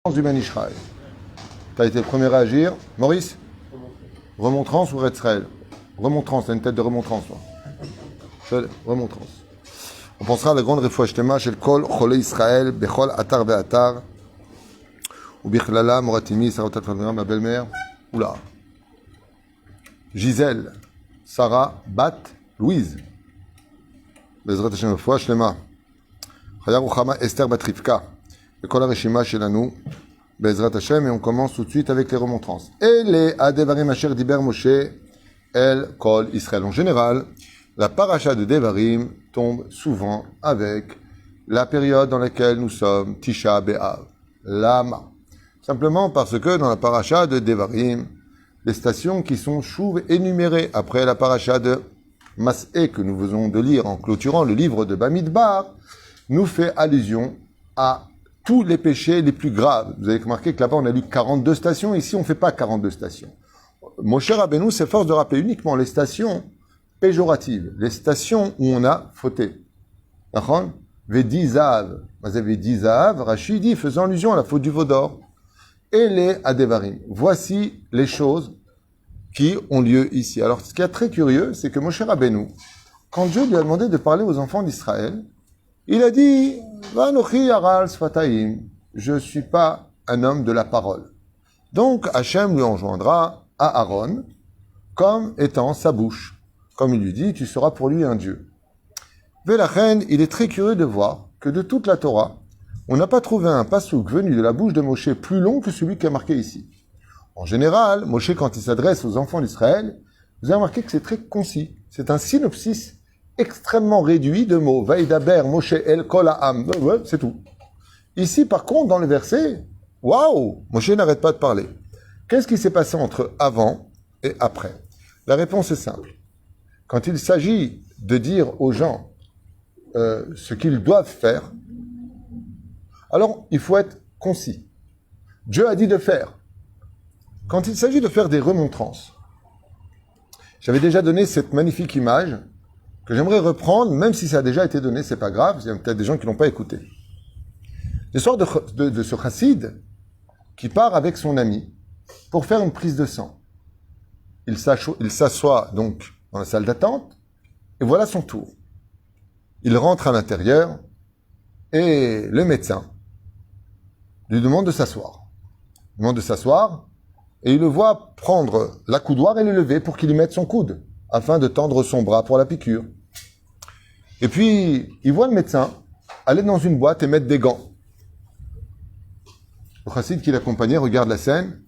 du Ben Israël. Tu as été le premier à agir. Maurice? Remontrance ou Retzrel? Remontrance, t'as une tête de remontrance, toi. Remontrance. On pensera à la grande refouach shlema shel kol cholei Israël bechol atar ve'atar ou bichlala moratimi sarotat fadmira, ma belle-mère. Oula. Gisèle, Sarah, Bat, Louise. Bezrat Hashem refouach shlema. Chaya Ruchama, Esther bat Rivka. Bechol hareshima shelanu. Bezrat Hashem, et on commence tout de suite avec les remontrances. Et les Adevarim Asher Diber Moshe El Kol Israël. En général, la paracha de Devarim tombe souvent avec la période dans laquelle nous sommes, Tisha B'Av, Lama. Simplement parce que dans la paracha de Devarim, les stations qui sont chouves énumérées après la paracha de Mas'é que nous venons de lire en clôturant le livre de Bamidbar, nous fait allusion à tous les péchés les plus graves. Vous avez remarqué que là-bas, on a lu 42 stations. Ici, on ne fait pas 42 stations. Moshe Rabbeinu s'efforce de rappeler uniquement les stations péjoratives, les stations où on a fauté. D'accord? Vedi Zahav. Vedi Zahav, Rashi dit, faisant allusion à la faute du veau d'or. Et les Adevarim. Voici les choses qui ont lieu ici. Alors, ce qui est très curieux, c'est que Moshe Rabbeinu, quand Dieu lui a demandé de parler aux enfants d'Israël, il a dit, Vanochi Aral Sfataim, je ne suis pas un homme de la parole. Donc, Hachem lui enjoindra à Aaron comme étant sa bouche. Comme il lui dit, tu seras pour lui un Dieu. Vélachen, il est très curieux de voir que de toute la Torah, on n'a pas trouvé un passouk venu de la bouche de Moshe plus long que celui qui est marqué ici. En général, Moshe, quand il s'adresse aux enfants d'Israël, vous avez remarqué que c'est très concis. C'est un synopsis extrêmement réduit de mots. Vaïdaber, Moshe, El, Kol, Ha'am. C'est tout. Ici, par contre, dans le verset, waouh, Moshe n'arrête pas de parler. Qu'est-ce qui s'est passé entre avant et après? La réponse est simple. Quand il s'agit de dire aux gens ce qu'ils doivent faire, alors il faut être concis. Dieu a dit de faire. Quand il s'agit de faire des remontrances, j'avais déjà donné cette magnifique image que j'aimerais reprendre, même si ça a déjà été donné, c'est pas grave, il y a peut-être des gens qui l'ont pas écouté. L'histoire de ce chassid qui part avec son ami pour faire une prise de sang. Il s'assoit donc dans la salle d'attente, et voilà son tour. Il rentre à l'intérieur, et le médecin lui demande de s'asseoir. Il demande de s'asseoir, et il le voit prendre la coudoir et le lever pour qu'il y mette son coude, afin de tendre son bras pour la piqûre. Et puis, il voit le médecin aller dans une boîte et mettre des gants. Le chassid qui l'accompagnait regarde la scène,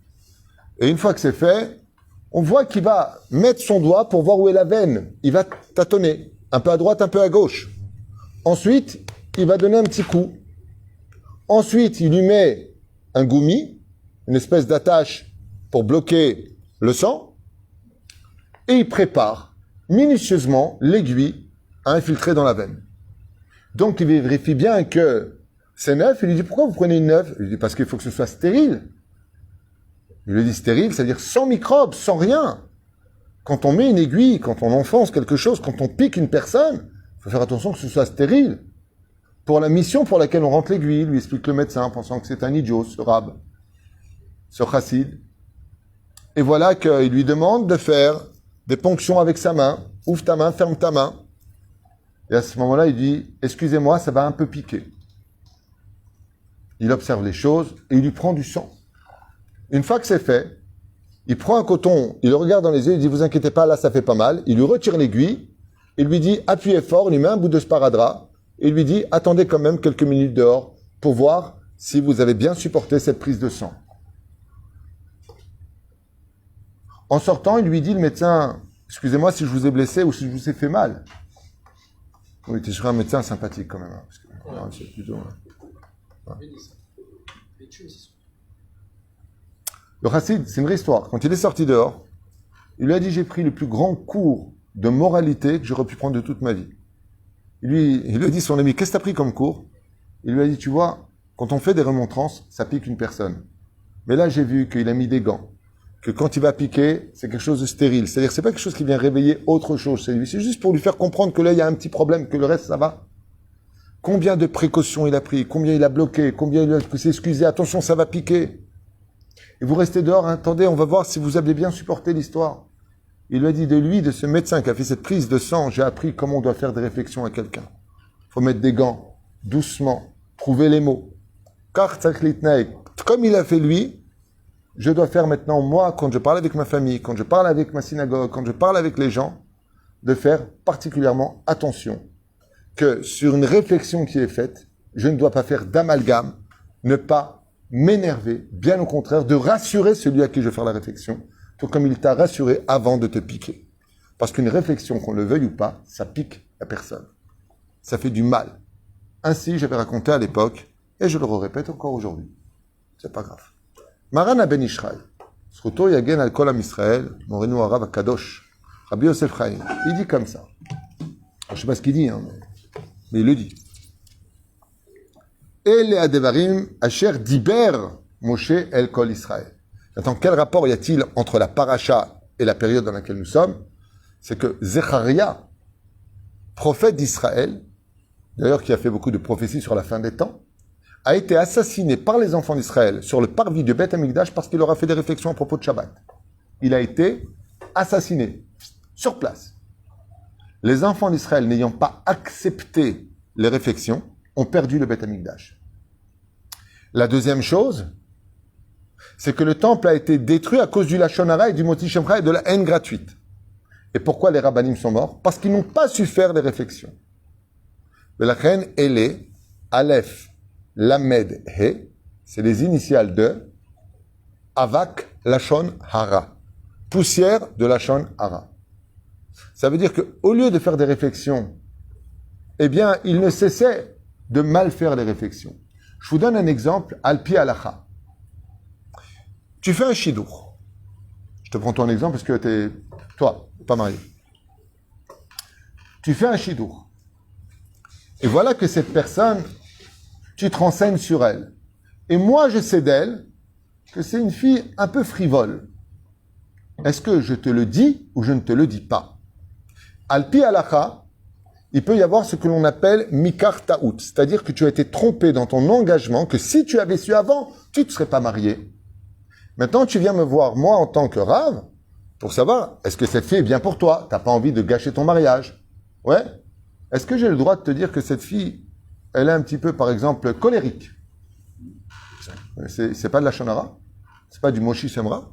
et une fois que c'est fait, on voit qu'il va mettre son doigt pour voir où est la veine. Il va tâtonner, un peu à droite, un peu à gauche. Ensuite, il va donner un petit coup. Ensuite, il lui met un goumi, une espèce d'attache pour bloquer le sang, et il prépare minutieusement l'aiguille à infiltrer dans la veine. Donc, il vérifie bien que c'est neuf. Il lui dit, pourquoi vous prenez une neuve? Il lui dit, parce qu'il faut que ce soit stérile. Il lui dit stérile, c'est-à-dire sans microbes, sans rien. Quand on met une aiguille, quand on enfonce quelque chose, quand on pique une personne, il faut faire attention que ce soit stérile. Pour la mission pour laquelle on rentre l'aiguille, lui explique le médecin, pensant que c'est un idiot, ce rab, ce chassid. Et voilà qu'il lui demande de faire des ponctions avec sa main. Ouvre ta main, ferme ta main. Et à ce moment-là, il dit, excusez-moi, ça va un peu piquer. Il observe les choses et il lui prend du sang. Une fois que c'est fait, il prend un coton, il le regarde dans les yeux, il dit, vous inquiétez pas, là ça fait pas mal. Il lui retire l'aiguille, il lui dit, appuyez fort, il lui met un bout de sparadrap, et il lui dit, attendez quand même quelques minutes dehors pour voir si vous avez bien supporté cette prise de sang. En sortant, il lui dit, le médecin, excusez-moi si je vous ai blessé ou si je vous ai fait mal. Oui, tu serais un médecin sympathique quand même. Hein, parce que, non, c'est plutôt... Ouais. Le chassid, c'est une vraie histoire. Quand il est sorti dehors, il lui a dit, j'ai pris le plus grand cours de moralité que j'aurais pu prendre de toute ma vie. Il lui a dit, son ami, qu'est-ce que tu as pris comme cours? Il lui a dit, tu vois, quand on fait des remontrances, ça pique une personne. Mais là, j'ai vu qu'il a mis des gants. Que quand il va piquer, c'est quelque chose de stérile. C'est-à-dire, c'est pas quelque chose qui vient réveiller autre chose chez lui. C'est juste pour lui faire comprendre que là, il y a un petit problème, que le reste, ça va. Combien de précautions il a pris, combien il a bloqué, combien il s'est excusé, attention, ça va piquer. Et vous restez dehors, hein, attendez, on va voir si vous avez bien supporté l'histoire. Il lui a dit de lui, de ce médecin qui a fait cette prise de sang, j'ai appris comment on doit faire des réflexions à quelqu'un. Il faut mettre des gants, doucement, trouver les mots. Car comme il a fait lui, je dois faire maintenant, moi, quand je parle avec ma famille, quand je parle avec ma synagogue, quand je parle avec les gens, de faire particulièrement attention que sur une réflexion qui est faite, je ne dois pas faire d'amalgame, ne pas m'énerver, bien au contraire, de rassurer celui à qui je vais faire la réflexion, tout comme il t'a rassuré avant de te piquer. Parce qu'une réflexion, qu'on le veuille ou pas, ça pique la personne. Ça fait du mal. Ainsi, j'avais raconté à l'époque, et je le répète encore aujourd'hui. C'est pas grave. Maran Ben Ishraï, Zchuto yagen al kol am Israël, Morenu Harav Kadosh, Rabbi Yosef Chaim, il dit comme ça. Je ne sais pas ce qu'il dit, hein, mais il le dit. Ele adevarim asher diber Moshe el kol Israël. Maintenant, quel rapport y a-t-il entre la paracha et la période dans laquelle nous sommes? C'est que Zecharia, prophète d'Israël, d'ailleurs qui a fait beaucoup de prophéties sur la fin des temps, a été assassiné par les enfants d'Israël sur le parvis de Beth Amikdash parce qu'il leur a fait des réflexions à propos de Shabbat. Il a été assassiné sur place. Les enfants d'Israël n'ayant pas accepté les réflexions ont perdu le Beth Amikdash. La deuxième chose, c'est que le temple a été détruit à cause du Lachon Hara et du Moti Shemra et de la haine gratuite. Et pourquoi les rabbanim sont morts? Parce qu'ils n'ont pas su faire les réflexions. La reine Ele, Aleph, Lamed, He, c'est les initiales de Avak Lachon Hara, poussière de Lachon Hara. Ça veut dire qu'au lieu de faire des réflexions, eh bien, il ne cessait de mal faire les réflexions. Je vous donne un exemple, Alpi Alacha. Tu fais un chidour. Je te prends ton exemple parce que t'es, toi, pas marié. Tu fais un chidour. Et voilà que cette personne, tu te renseignes sur elle. Et moi, je sais d'elle que c'est une fille un peu frivole. Est-ce que je te le dis ou je ne te le dis pas? Alpi Alacha, il peut y avoir ce que l'on appelle Mikar Ta'out, c'est-à-dire que tu as été trompé dans ton engagement, que si tu avais su avant, tu ne te serais pas marié. Maintenant, tu viens me voir, moi, en tant que rave, pour savoir, est-ce que cette fille est bien pour toi? T'as pas envie de gâcher ton mariage? Ouais? Est-ce que j'ai le droit de te dire que cette fille, elle est un petit peu, par exemple, colérique? C'est pas de la Shonara? C'est pas du Moshi Semra?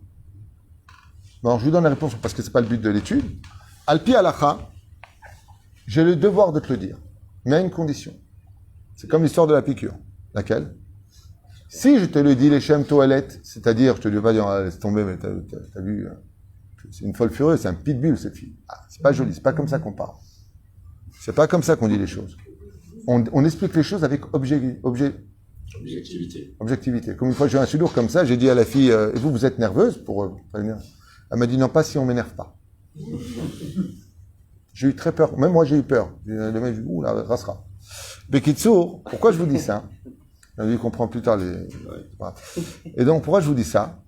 Bon, je vous donne la réponse parce que c'est pas le but de l'étude. Alpi Alacha, j'ai le devoir de te le dire, mais à une condition. C'est comme l'histoire de la piqûre. Laquelle? Si je te le dis, les Shem Toilette, c'est-à-dire, je te dis pas dire, ah, laisse tomber, mais t'as vu, c'est une folle furieuse, c'est un pitbull, cette fille. Ah, c'est pas joli, c'est pas comme ça qu'on parle. C'est pas comme ça qu'on dit les choses. On explique les choses avec objectivité. Comme une fois, j'ai eu un sudour comme ça, j'ai dit à la fille, et vous êtes nerveuse pour prévenir? Elle m'a dit, non, pas si on m'énerve pas. J'ai eu très peur. Même moi, j'ai eu peur. Le mec, j'ai dit, ouh, la rasera. Bekitsour, pourquoi je vous dis ça? On lui comprend plus tard les. Et donc, pourquoi je vous dis ça?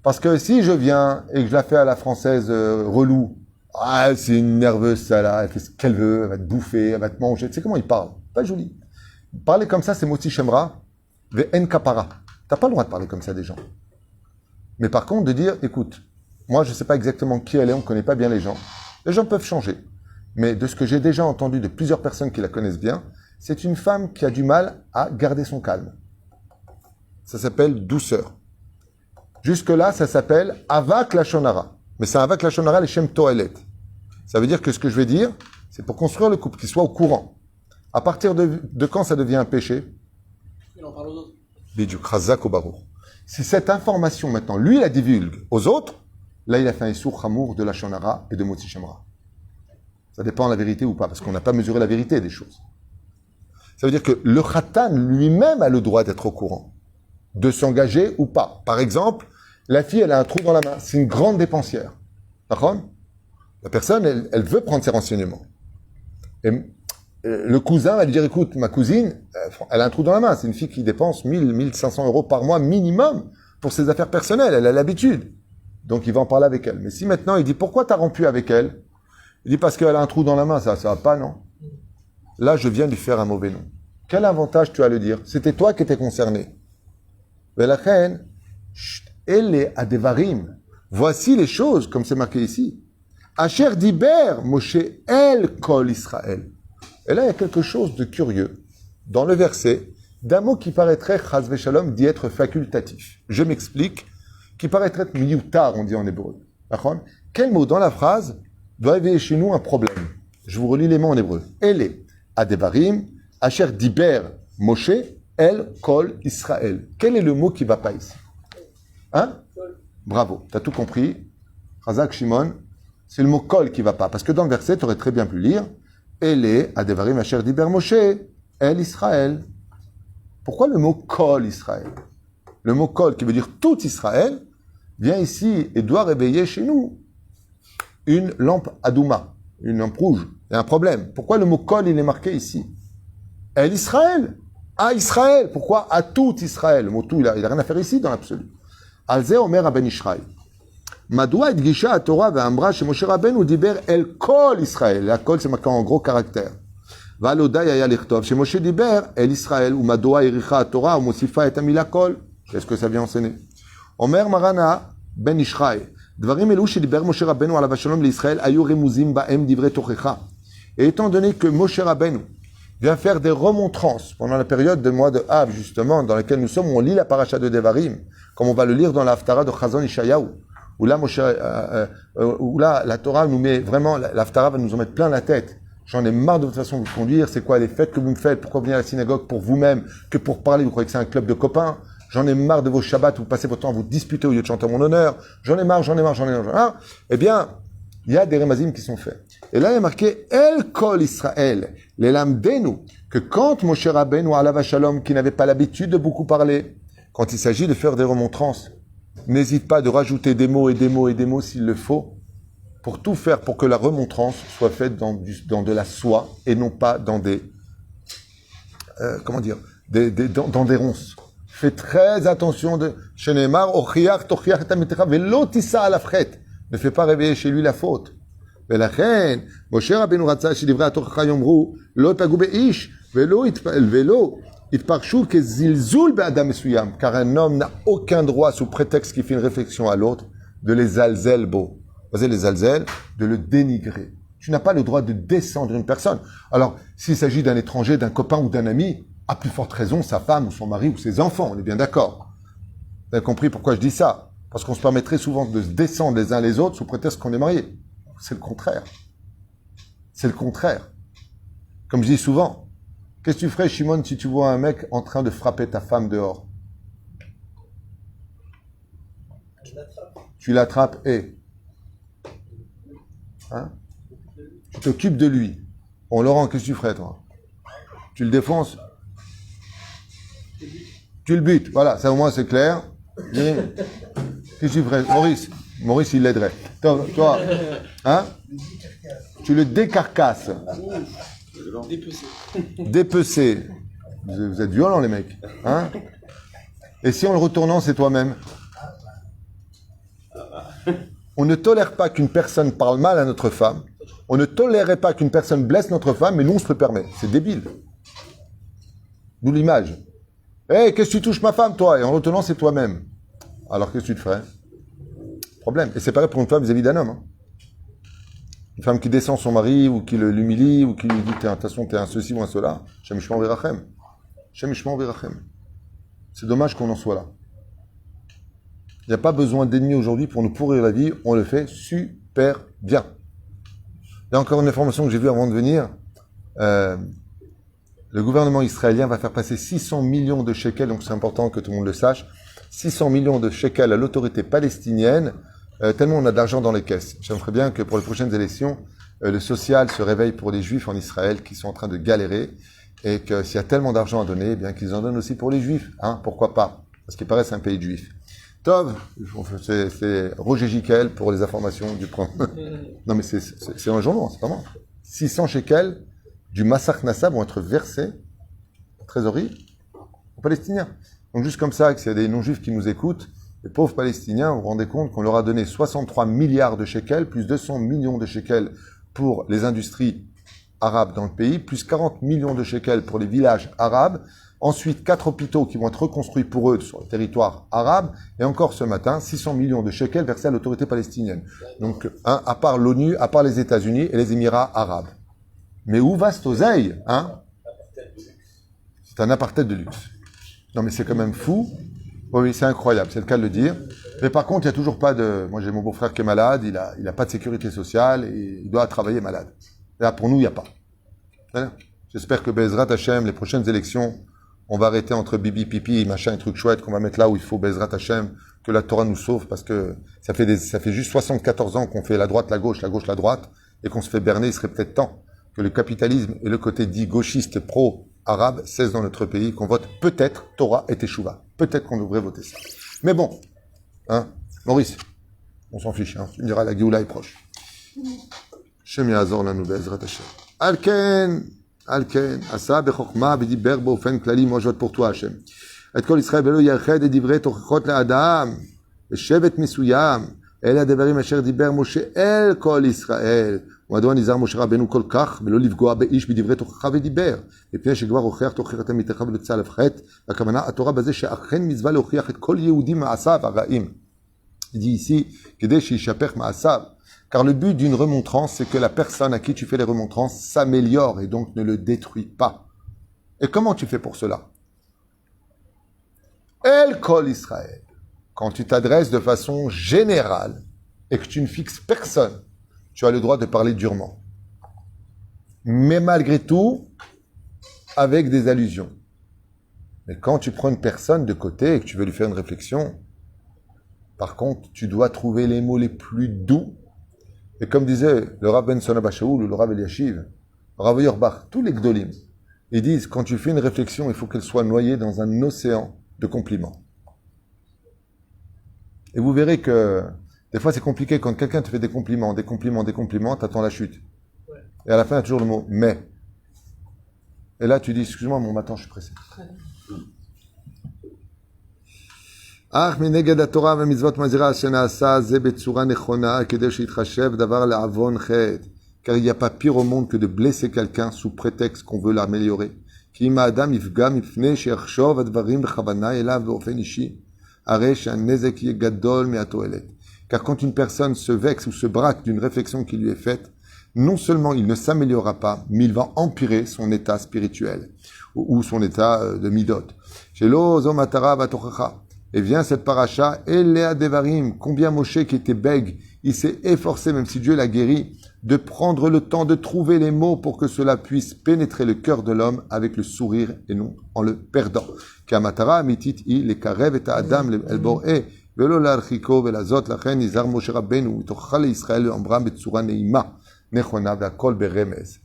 Parce que si je viens et que je la fais à la française relou, ah, c'est une nerveuse, ça là, elle fait ce qu'elle veut, elle va te bouffer, elle va te manger. Tu sais comment il parle? Pas joli. Parler comme ça, c'est Moti Shemra, Ve'en Kapara. T'as pas le droit de parler comme ça des gens. Mais par contre, de dire, écoute, moi, je sais pas exactement qui elle est, on connaît pas bien les gens. Les gens peuvent changer. Mais de ce que j'ai déjà entendu de plusieurs personnes qui la connaissent bien, c'est une femme qui a du mal à garder son calme. Ça s'appelle douceur. Jusque-là, ça s'appelle Avak Lachonara. Mais c'est Avak Lachonara les Shem Toelet. Ça veut dire que ce que je vais dire, c'est pour construire le couple, qu'il soit au courant. À partir de quand ça devient un péché? Il en parle aux autres. Bidjuk, Chazak ou Baruch. Si cette information, maintenant, lui, la divulgue aux autres, là, il a fait un Issour Hamour de Lachonara et de Motzi Shemra. Ça dépend de la vérité ou pas, parce qu'on n'a pas mesuré la vérité des choses. Ça veut dire que le Khatan lui-même a le droit d'être au courant, de s'engager ou pas. Par exemple, la fille, elle a un trou dans la main, c'est une grande dépensière. D'accord? La personne, elle veut prendre ses renseignements. Et le cousin va lui dire, écoute, ma cousine, elle a un trou dans la main, c'est une fille qui dépense 1500 euros par mois minimum pour ses affaires personnelles, elle a l'habitude. Donc il va en parler avec elle. Mais si maintenant il dit, pourquoi t'as rompu avec elle? Il dit, parce qu'elle a un trou dans la main, ça va pas, non? Là, je viens de lui faire un mauvais nom. Quel avantage tu as à le dire? C'était toi qui étais concerné. Velachem, elle adevarim. Voici les choses, comme c'est marqué ici. Asher diber Moshe el kol Israël. Et là, il y a quelque chose de curieux dans le verset d'un mot qui paraîtrait, chas v'shalom, d'y être facultatif. Je m'explique, qui paraîtrait miyutar, on dit en hébreu. D'accord? Quel mot dans la phrase doit éveiller chez nous un problème? Je vous relis les mots en hébreu. Elle adevarim, asher diber Moshe el kol Israël. Quel est le mot qui ne va pas ici? Hein? Bravo, tu as tout compris. Razak Shimon, c'est le mot kol qui ne va pas. Parce que dans le verset, tu aurais très bien pu lire Ele adevarim asher diber Moshe el Israël. Pourquoi le mot kol Israël? Le mot kol qui veut dire tout Israël vient ici et doit réveiller chez nous une lampe adouma, une lampe rouge. Il y a un problème. Pourquoi le mot kol il est marqué ici? El Israël. À Israël. Pourquoi à tout Israël? Le mot tout, il n'a rien à faire ici dans l'absolu. Alze Omer Aben Ishraï. Madoua et Gisha à Torah et Ambra chez Moshe Rabbeinu diber el kol Israël. La kol c'est marqué en gros caractère. Valoda yaya lichtov. Chez Moshe diber el Israël ou Madoua iricha à Torah ou Mosifa et amila kol. Qu'est-ce que ça vient enseigner? Omer Marana ben Ishraï. Dvarim elou chez diber Moshe Rabbeinu alav shalom l'Israël ayu remuzim baem divrei tochecha. Et étant donné que Moshe Rabbeinu vient faire des remontrances pendant la période de mois de Av, justement, dans laquelle nous sommes, où on lit la paracha de Devarim, comme on va le lire dans la Haftara de Chazon Ishayahu, où là, la Torah nous met vraiment, la Haftara va nous en mettre plein la tête. J'en ai marre de votre façon de vous conduire, c'est quoi les fêtes que vous me faites, pourquoi venir à la synagogue pour vous-même, que pour parler, vous croyez que c'est un club de copains? J'en ai marre de vos Shabbats, vous passez votre temps à vous disputer au lieu de chanter en mon honneur, j'en ai marre. Eh bien, il y a des remazim qui sont faits. Et là, il y a marqué El Kol Israël, les lamdenu, que quand Moshe Rabbeinu alav shalom, qui n'avait pas l'habitude de beaucoup parler, quand il s'agit de faire des remontrances, n'hésite pas de rajouter des mots et des mots et des mots s'il le faut, pour tout faire pour que la remontrance soit faite dans de la soie et non pas dans des, dans des ronces. Fais très attention de Shenemar, Ochiach, Tochiach, Tamitcha, Velo Tissa alafchet. Ne fais pas réveiller chez lui la faute. ולכן, משה רבנו רצה שדברי התוכחה יאמרו, לא יפגעו באיש, ולא יתפרשו כזלזול באדם מסוים, car un homme n'a aucun droit, sous prétexte qu'il fait une réflexion à l'autre, de les alzel beau. Vous savez, les alzel, de le dénigrer. Tu n'as pas le droit de descendre une personne. Alors, s'il s'agit d'un étranger, d'un copain ou d'un ami, à plus forte raison, sa femme ou son mari ou ses enfants, on est bien d'accord. Vous avez compris pourquoi je dis ça? Parce qu'on se permettrait souvent de se descendre les uns les autres sous prétexte qu'on est mariés. C'est le contraire. C'est le contraire. Comme je dis souvent, qu'est-ce que tu ferais, Shimon, si tu vois un mec en train de frapper ta femme dehors? Tu l'attrapes et... Hein? Tu t'occupes de lui. Bon, Laurent, qu'est-ce que tu ferais, toi? Tu le défonces? Tu le butes. Voilà, ça au moins c'est clair. Qu'est-ce que tu ferais? Maurice, il l'aiderait. Toi, hein? Tu le décarcasses. Dépecer. Vous êtes violents, les mecs. Hein? Et si en le retournant, c'est toi-même? On ne tolère pas qu'une personne parle mal à notre femme. On ne tolérerait pas qu'une personne blesse notre femme, mais nous, on se le permet. C'est débile. D'où l'image. Hey, qu'est-ce que tu touches ma femme, toi? Et en retournant, c'est toi-même. Alors, qu'est-ce que tu te ferais? Problème. Et c'est pareil pour une femme vis-à-vis d'un homme. Hein. Une femme qui descend son mari, ou qui l'humilie, ou qui lui dit, de toute façon, t'es un ceci ou un cela. Shem Shmo Virachem. Shem Shmo Virachem. C'est dommage qu'on en soit là. Il n'y a pas besoin d'ennemis aujourd'hui pour nous pourrir la vie. On le fait super bien. Il y a encore une information que j'ai vue avant de venir. Le gouvernement israélien va faire passer 600 millions de shekels, donc c'est important que tout le monde le sache, 600 millions de shekels à l'autorité palestinienne, tellement on a d'argent dans les caisses. J'aimerais bien que pour les prochaines élections, le social se réveille pour les juifs en Israël qui sont en train de galérer, et que s'il y a tellement d'argent à donner, eh bien qu'ils en donnent aussi pour les juifs. Hein, pourquoi pas? Parce qu'il paraît c'est un pays de juifs. Tov, c'est Roger Giquel pour les informations du point. Non mais c'est un journal, c'est pas moi. 600 shekels du Massach Nassa vont être versés en trésorerie aux Palestiniens. Donc juste comme ça, s'il y a des non-juifs qui nous écoutent, les pauvres Palestiniens, vous vous rendez compte qu'on leur a donné 63 milliards de shekels, plus 200 millions de shekels pour les industries arabes dans le pays, plus 40 millions de shekels pour les villages arabes, ensuite 4 hôpitaux qui vont être reconstruits pour eux sur le territoire arabe, et encore ce matin, 600 millions de shekels versés à l'autorité palestinienne. Donc, à part l'ONU, à part les États-Unis et les Émirats arabes. Mais où va cette oseille, hein? C'est un apartheid de luxe. Non, mais c'est quand même fou. Oui, c'est incroyable, c'est le cas de le dire. Mais par contre, il n'y a toujours pas de... Moi, j'ai mon beau-frère qui est malade, il a pas de sécurité sociale, et il doit travailler malade. Là, pour nous, il n'y a pas. Voilà. J'espère que Bezrat Hashem, les prochaines élections, on va arrêter entre bibi, pipi, machin, et trucs chouettes, qu'on va mettre là où il faut Bezrat Hashem, que la Torah nous sauve, parce que ça fait juste 74 ans qu'on fait la droite, la gauche, la droite, et qu'on se fait berner. Il serait peut-être temps que le capitalisme et le côté dit gauchiste pro-arabe cessent dans notre pays, qu'on vote peut-être Torah et Teshuva. Peut-être qu'on devrait voter ça. Mais bon, hein, Maurice, on s'en fiche, hein, tu me diras, la Géoula est proche. Shem Yazor lanu Bezrat Hashem. Alken, Asa bechokma v'diber באופן כללי, moi je vote pour toi, Hashem. את כל ישראל ולא ירחד את דברי תוכחות לאדם, לשבט מסוים, אלה הדברים אשר דיבר משה אל כל ישראל. ומדוע נזהר משה רבנו כל כך, ולא לפגוע באיש בדברי תוכחה ודיבר, מפני שכבר הוכיח תוכחת עמיתך ולא יצא עליו חטא, והכוונה התורה בזה שאכן מצווה להוכיח את כל יהודי מעשיו הרעים. Il dit ici, כדי שישפך מעשיו. Car le but d'une remontrance, c'est que la personne à qui tu fais les remontrances s'améliore et donc ne le détruit pas. Et comment tu fais pour cela? El Kol Israël. Quand tu t'adresses de façon générale et que tu ne fixes personne, tu as le droit de parler durement. Mais malgré tout, avec des allusions. Mais quand tu prends une personne de côté et que tu veux lui faire une réflexion, par contre, tu dois trouver les mots les plus doux. Et comme disait le Rav Ben Sona Bashaoul ou le Rav Eliashiv, le Rav Yorbach, tous les Gdolim, ils disent, quand tu fais une réflexion, il faut qu'elle soit noyée dans un océan de compliments. Et vous verrez que, des fois c'est compliqué, quand quelqu'un te fait des compliments, t'attends la chute. Ouais. Et à la fin, il y a toujours le mot « mais ». Et là, tu dis, excuse-moi, mon matin, je suis pressé. אך מנגד התורה ומצוות מזהירה שנעשה זה בצורה נכונה כדי שיתחשב דבר לעוון חטא. Car il n'y a pas pire au monde que de blesser quelqu'un sous prétexte qu'on veut l'améliorer. כי אם האדם יפגע מפני שיחשוב הדברים בכוונה אליו באופן אישי, הרי שהנזק יהיה גדול מהתועלת. Car quand une personne se vexe ou se braque d'une réflexion qui lui est faite, non seulement il ne s'améliorera pas, mais il va empirer son état spirituel ou son état de midot. Shelo zo matara vatochacha. Et vient cette paracha, Elea Devarim, combien Moshe qui était bègue, il s'est efforcé, même si Dieu l'a guéri, de prendre le temps de trouver les mots pour que cela puisse pénétrer le cœur de l'homme avec le sourire et non en le perdant. Kamatara amitit i le karev et adam el bor'e, velo l'archiko velazot lachen izar Moshe Rabbeinu, itocha le Israël ambram betsura neima, nechona ve'akol beremez.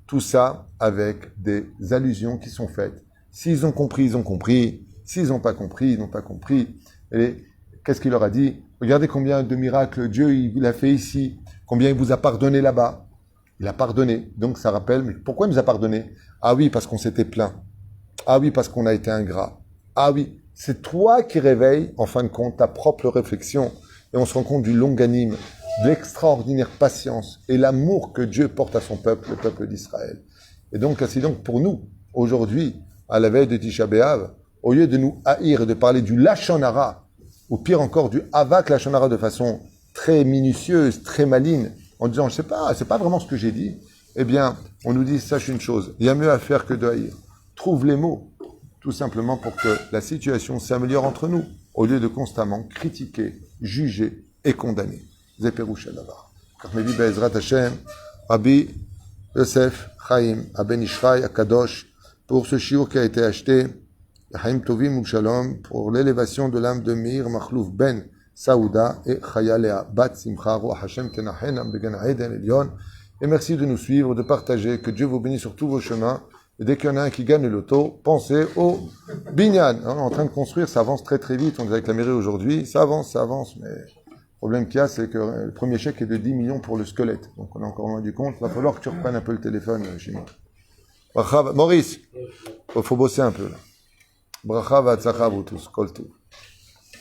Tout ça avec des allusions qui sont faites. S'ils ont compris, ils ont compris. S'ils n'ont pas compris, ils n'ont pas compris. Et qu'est-ce qu'il leur a dit? Regardez combien de miracles Dieu il a fait ici. Combien il vous a pardonné là-bas. Il a pardonné. Donc ça rappelle, mais pourquoi il nous a pardonné? Ah oui, parce qu'on s'était plaint. Ah oui, parce qu'on a été ingrat. Ah oui, c'est toi qui réveilles, en fin de compte, ta propre réflexion. Et on se rend compte du longanime, de l'extraordinaire patience et l'amour que Dieu porte à son peuple, le peuple d'Israël. Et donc, c'est donc pour nous, aujourd'hui, à la veille de Tisha B'Av, au lieu de nous haïr et de parler du Lachon Hara, ou pire encore du Havak Lachon Hara de façon très minutieuse, très maligne, en disant, je sais pas, c'est pas vraiment ce que j'ai dit, eh bien, on nous dit, sache une chose, il y a mieux à faire que de haïr. Trouve les mots, tout simplement pour que la situation s'améliore entre nous, au lieu de constamment critiquer, juger et condamner. Zeperouch Adavar. Karmevi Be'ezrat Hashem, Rabbi Yosef Chaim, Aben Ishraï, Akadosh, pour ce shiur qui a été acheté, Chaim Tovim ou Shalom, pour l'élévation de l'âme de Meir Machlouf Ben Saouda et Chayalea Bat Simcha Roa Hashem Tenachenam Began Eden Elion. Et merci de nous suivre, de partager, que Dieu vous bénisse sur tous vos chemins. Et dès qu'il y en a un qui gagne le loto, pensez au Binyan. On est en train de construire, ça avance très très vite. On est avec la mairie aujourd'hui, ça avance, mais le problème qu'il y a, c'est que le premier chèque est de 10 millions pour le squelette. Donc on est encore loin du compte. Il va falloir que tu reprennes un peu le téléphone chez moi. Maurice, il faut bosser un peu là. Bracha v'atzlacha vous tous, kol tov.